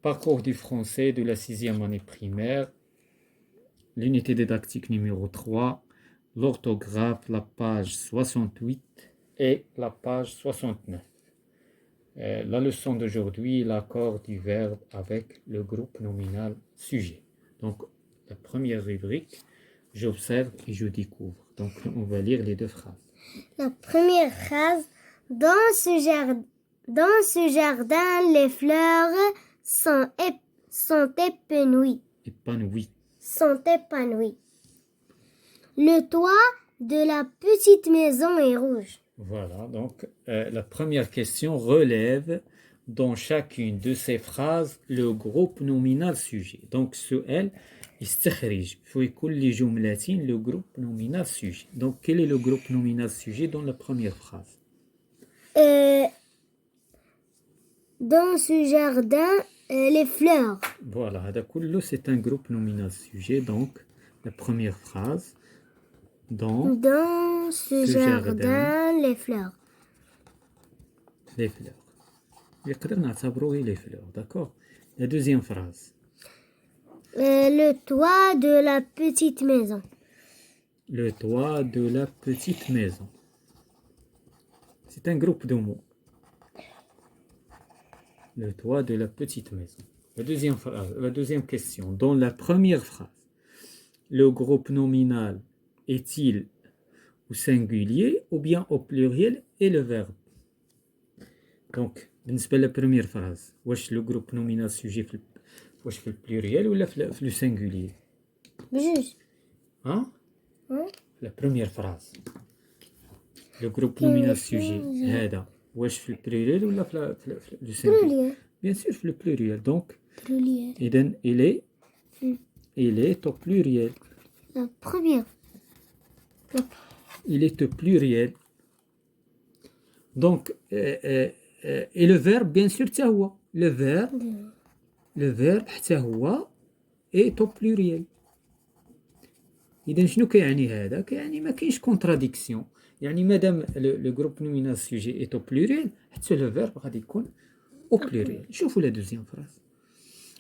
Parcours du français de la 6e année primaire, l'unité didactique numéro 3, l'orthographe, la page 68 et la page 69. La leçon d'aujourd'hui, l'accord du verbe avec le groupe nominal sujet. Donc, la première rubrique, j'observe et je découvre. Donc, on va lire les deux phrases. La première phrase, dans ce jardin, les fleurs sont épanouies. Le toit de la petite maison est rouge. Voilà, donc la première question relève dans chacune de ces phrases le groupe nominal sujet. Donc, سؤال استخرج في كل جملة le groupe nominal sujet. Donc, quel est le groupe nominal sujet dans la première phrase? Dans ce jardin, les fleurs. Voilà, هذا كله c'est un groupe nominal sujet. Donc, la première phrase. Dans ce jardin, les fleurs. Les fleurs. يقدر نعتبروه les fleurs, d'accord? La deuxième phrase. Le toit de la petite maison. Le toit de la petite maison. C'est un groupe de mots. Le toit de la petite maison. La deuxième phrase, la deuxième question. Dans la première phrase, le groupe nominal est-il au singulier ou bien au pluriel et le verbe? Donc, بالنسبة للبريمير phrase, واش le groupe nominal sujet واش في البلوريال ولا في le singulier? بجوج. Hein? La première phrase. Le groupe nominal sujet هذا واش في البلوريال ولا في le singulier? Bien sûr في le pluriel. Donc, إذن il est au pluriel. La première. Il est au pluriel. Donc, et le verbe, bien sûr, حتى هو. Le verbe حتى هو est au pluriel. إذا شنو كيعني هذا؟ كيعني ما كاينش contradiction. يعني مادام le groupe nominal sujet est au pluriel, حتى le verbe غادي يكون au pluriel. شوفوا la deuxième phrase.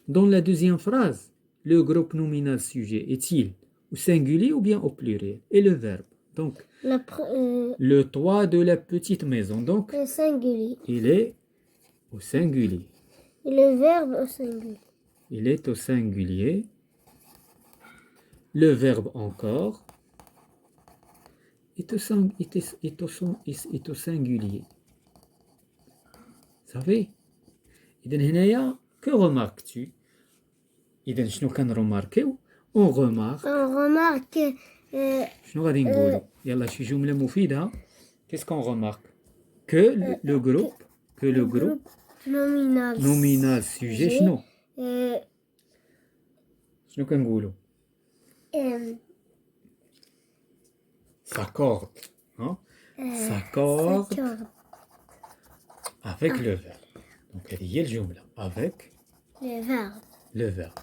Dans la deuxième phrase, le groupe nominal sujet est-il au singulier ou bien au pluriel? Et le verbe. Donc, le toit de la petite maison. Donc, singulier. Il est au singulier. Et le verbe au singulier. Il est au singulier. Le verbe encore est au singulier. Vous savez? إذن هنايا que remarques-tu? إذن شنو كنرماركيو؟ On remarque. شنو غادي نقولوا؟ يلا شي جملة مفيدة. Qu'est-ce qu'on remarque? Que le groupe nominal sujet شنو؟ شنو كنقولوا؟ s'accorde. Hein? S'accorde avec le verbe. Donc هذه هي الجملة avec le verbe.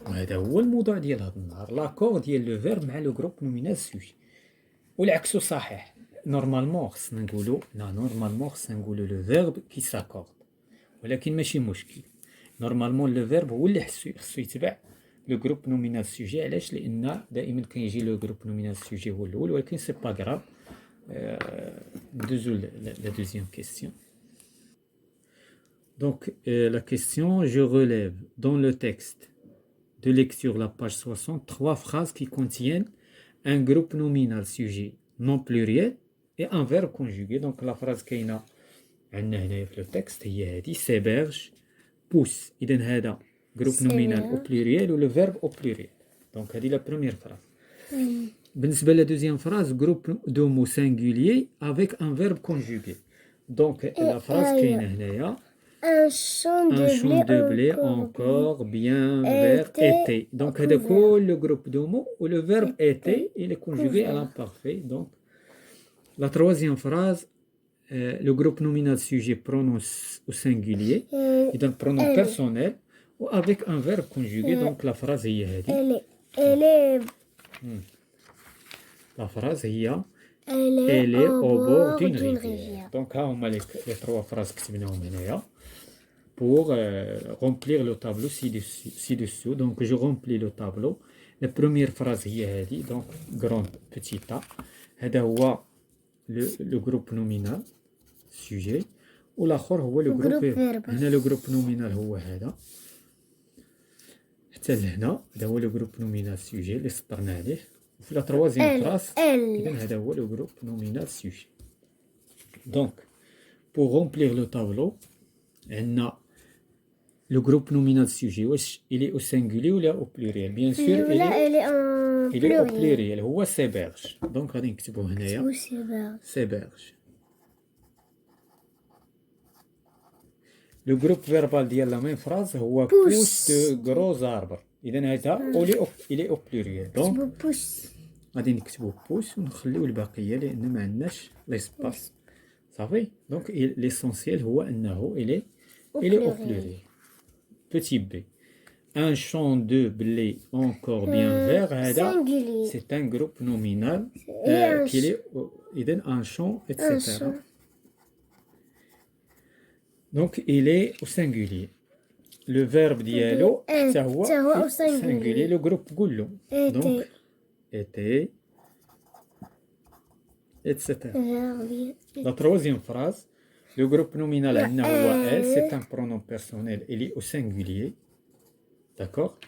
وهذا هو الموضوع ديال هذا النهار. لاكور ديال لو فيرب مع لو جروب نومينال سوجي. والعكس صحيح. نورمالمون خصنا نقولوا لو فيرب كي ساكورد. ولكن ماشي مشكل. نورمالمون لو فيرب هو اللي خصو يتبع لو جروب نومينال سوجي. علاش؟ لان دائما كيجي لو جروب نومينال سوجي هو الاول. ولكن سي با غراف. ندوزو لا دوزيام كيسيون. Donc, la question, je relève dans le texte de lecture, la page 60, 3 phrases qui contiennent un groupe nominal sujet non pluriel et un verbe conjugué. Donc, la phrase qui est dans le texte, c'est s'héberge, pousse. إذن هذا groupe nominal au pluriel ou le verbe au pluriel. Donc, c'est la première phrase. بالنسبة la deuxième phrase, groupe de mots singulier avec un verbe conjugué. Donc, la phrase qui est هنايا un champ de blé encore bien vert été. Donc, le groupe de mots où le verbe était, il est conjugué à l'imparfait. Donc, la troisième phrase, le groupe nominal sujet pronom au singulier, et donc pronom personnel, ou avec un verbe conjugué. Donc, la phrase est la phrase elle est au bord d'une rivière. Donc, là, on a les 3 phrases qui sont venues. pour remplir le tableau ci-dessous. Donc, je remplis le tableau. La première phrase هي هذه. Donc, grand petit a. هذا هو le groupe nominal sujet. والآخر هو le groupe verbe. هنا le groupe nominal هو هذا. حتى لهنا هذا هو le groupe nominal sujet اللي سطرنا عليه. وفي la troisième phrase إذا هذا هو le groupe nominal sujet. Donc, pour remplir le tableau, on a le groupe nominal sujet. Il est au singulier ou au pluriel? Bien sûr, il est au pluriel. هو s'héberge. Donc, غادي نكتبو هنايا s'héberge. Le groupe verbal ديال la même phrase هو pousse de gros arbres. إذا هذا il est au pluriel. Donc, غادي نكتبو pousse ونخليو البقية لأن ما عندناش l'espace. صافي. Donc, l'essentiel هو أنه il est au pluriel. Petit b. Un champ de blé encore bien vert. C'est un groupe nominal. Qu'il est إذن un champ, etc. Donc, il est au singulier. Le verbe ديالو حتى هو au singulier. Le groupe كله. Donc, était, etc. La troisième phrase. Le groupe nominal عندنا هو est. C'est un pronom personnel. Il est au singulier. D'accord?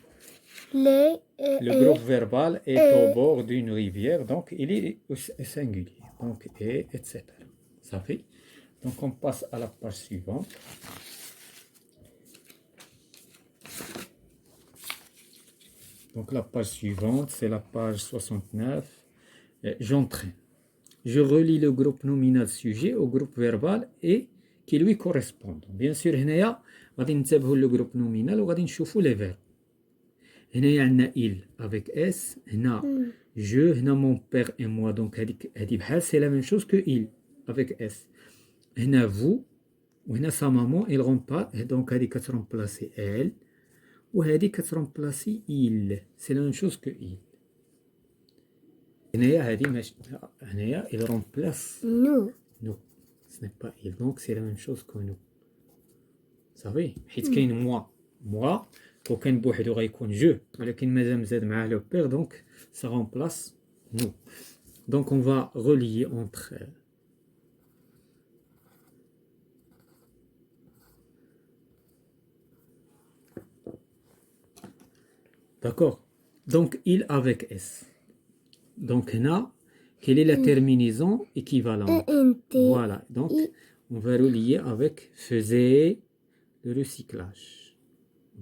Le groupe verbal est au bord d'une rivière. Donc, il est au singulier. Donc, et, etc. Ça fait. Donc, on passe à la page suivante. Donc, la page suivante, c'est la page 69. J'entraîne. Je relie le groupe nominal sujet au groupe verbal et qui lui correspondent. Bien sûr, هنايا غادي ننتبهوا le groupe nominal وغادي نشوفوا les verbes. هنايا عندنا il avec s, هنا je, هنا mon père et moi. Donc هذه بحال c'est la même chose que il avec s. هنا vous وهنا sa maman il remplace. Donc هذه كترمبلاسي elle وهذه كترمبلاسي il. C'est la même chose que il. هنايا هذه ماشي. هنايا il remplace nous. Ce n'est pas il. Donc c'est la même chose que nous. صافي. حيت كاين moi وكان بوحدو غيكون جو ولكن مازال مزاد معاه لو بير. Donc ça remplace nous. Donc on va relier entre d'accord. Donc il avec s. Donc là, quelle est la terminaison équivalente? Voilà. Donc on va relier avec faisait le recyclage.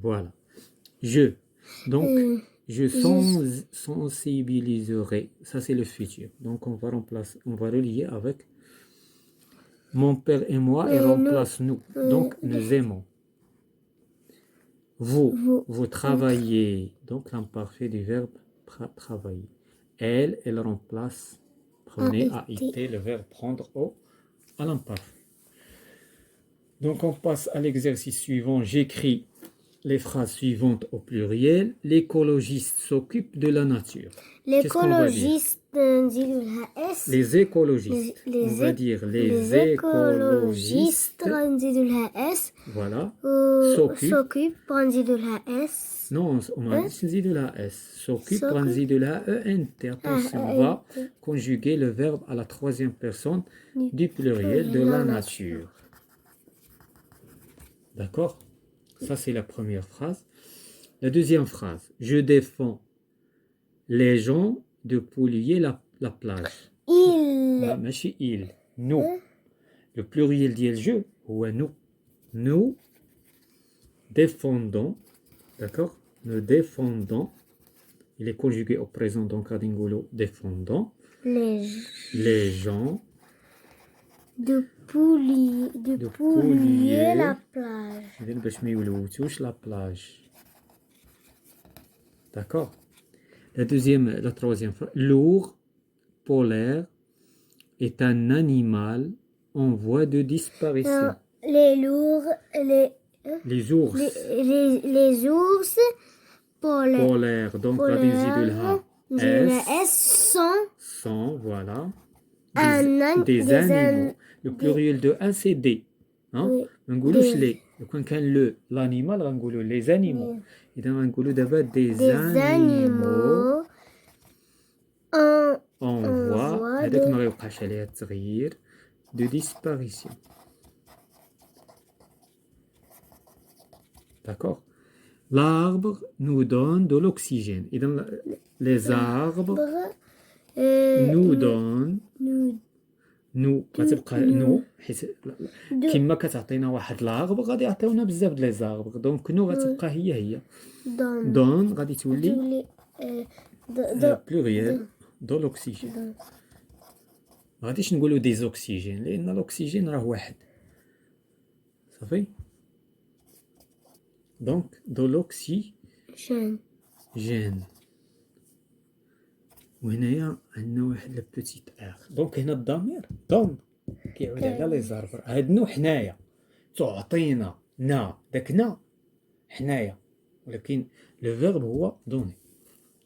Voilà. Je. Donc je sensibiliserai. Ça c'est le futur. Donc on va relier avec mon père et moi et remplace nous. Donc nous aimons. Vous travaillez. Donc l'imparfait du verbe travailler. Elle remplace. Prenez AIT, le verbe prendre à l'imparfait. Donc on passe à l'exercice suivant. J'écris les phrases suivantes au pluriel. L'écologiste s'occupe de la nature. L'écologiste, les écologistes. On va dire les écologistes. Voilà. S'occupe, Non, on a dit de la S. S'occupe, de la ENT. Attention, on va conjuguer le verbe à la troisième personne du pluriel de la nature. D'accord? Ça, c'est la première phrase. La deuxième phrase. Je défends les gens de polluer la plage. Il. Nous. Le pluriel ديال je هو nous. Nous défendons. D'accord? Nous défendons. Il est conjugué au présent, donc à Dingolo, défendons. Les gens. De polluer la plage. La plage. D'accord? La troisième phrase. L'ours polaire est un animal en voie de disparition. Les ours. Les ours polaires. Donc, sont, voilà. Des animaux. Le pluriel de un, c'est des. وي. ما نقولوش des- لي. لو كان لو لانيمال غنقولوا لي زانيمو. اذا غنقولوا دابا دي des زانيمو animaux en اون on فوا. voit هذاك des ما غيوقعش عليه التغيير دو ديسباريسيون. D'accord. L'arbre nous donne de l'oxygène. Et dans les arbres nous donnent nous nous غتبقى نو حيت كما كتعطينا واحد الاربر غادي يعطيونا بزاف د لي زاربر دونك نو غتبقى هي donnent دون غادي تولي de بلوريال دو لوكسيجين. ما غاديش نقولوا ديزوكسيجين لان الاكسجين راه واحد صافي. دونك دو لوكسيجين. jeunes. وهنايا عندنا واحد لو بوتيت ار. دونك هنا الضمير دون كيعود على لي زاربر. هاد نو حنايا تعطينا نا داك نا حنايا ولكن لو فيرب هو دوني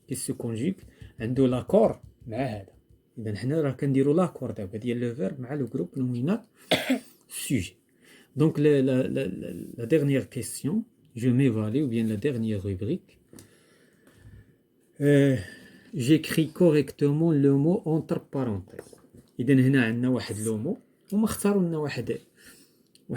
كي سو كونجيك عنده لاكور مع هذا. اذا حنا راه كنديروا لاكور دابا ديال لو فيرب مع لو جروب نومينال سوجي. دونك la dernière question je m'évalue ou bien la dernière rubrique. J'écris correctement le mot entre parenthèses. اذا هنا عندنا واحد لو مو وما اختاروا لنا واحد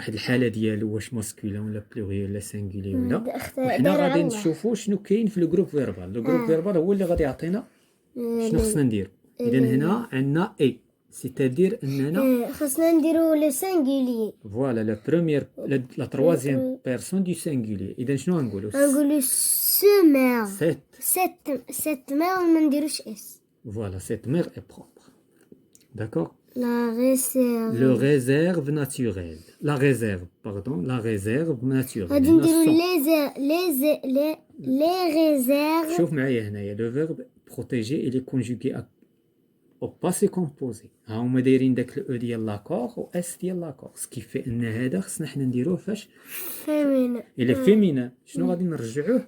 الحاله ديالو واش ماسكولين ولا بلوريال ولا سانغولي ولا. وحنا غادي نشوفوا شنو كاين في الجروب فيربال. لو جروب فيربال هو اللي غادي يعطينا شنو خصنا نديرو. اذا هنا عندنا اي سيتادير اننا خصنا نديرو لو سانغولي. فوالا لا بروميير لا تروازيام بيرسون دو سانغولي. اذا شنو غنقولوا نقولو سو مير. سيت مير ما نديروش اس. فوالا سيت مير اي بروبر. داكور. La réserve. Le réserve naturel. La réserve, pardon. La réserve naturelle. غادي نديرو les réserves. شوف معايا هنايا لو فيرب بروتيجي إلي كونجوغي au passé composé. ها هما دايرين داك الاو ديال لاكور و اس ديال لاكور سكيفي ان هذا خصنا حنا نديروه فاش féminin. الى فيمينا. شنو غادي نرجعوه؟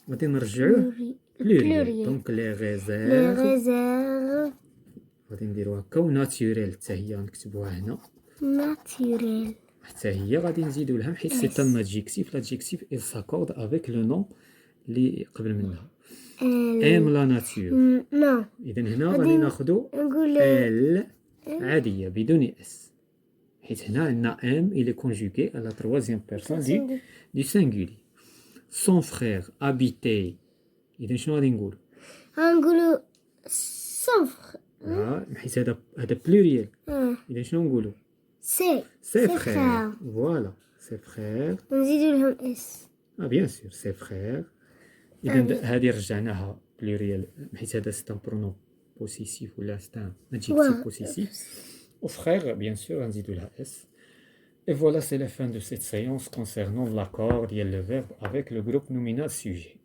غادي نرجعوه بلوريال. دونك لي Les ريزيرف réserves غادي نديرو هكا و ناتوريل حتى هي نكتبوها هنا naturelles. حتى هي غادي نزيدو لها حيت سي ان ادجيكتيف. لادجيكتيف il s'accorde avec le nom اللي قبل منها. ام لا ناتور. Non. اذا هنا غادي ناخدو نقول ال عاديه بدون اس حيت هنا عندنا ام il est conjugué à la troisième personne du singulier. Son frère habitait. اذا شنو غادي نقولو؟ نقولو صفر. حيت هذا بلوريال. اذا شنو نقولو؟ سي سي فرير. فوالا سي فرير. نزيدو لهم اس. بيان سور سي فرير. اذا هذه رجعناها بلوريال حيت هذا سي ان برونون بوسيسيف ولا سي ان ادجيكتيف بوسيسيف. و frère bien sûr غنزيدو لها اس. Et voilà, c'est la fin de cette séance concernant l'accord, le verbe avec le groupe nominal sujet.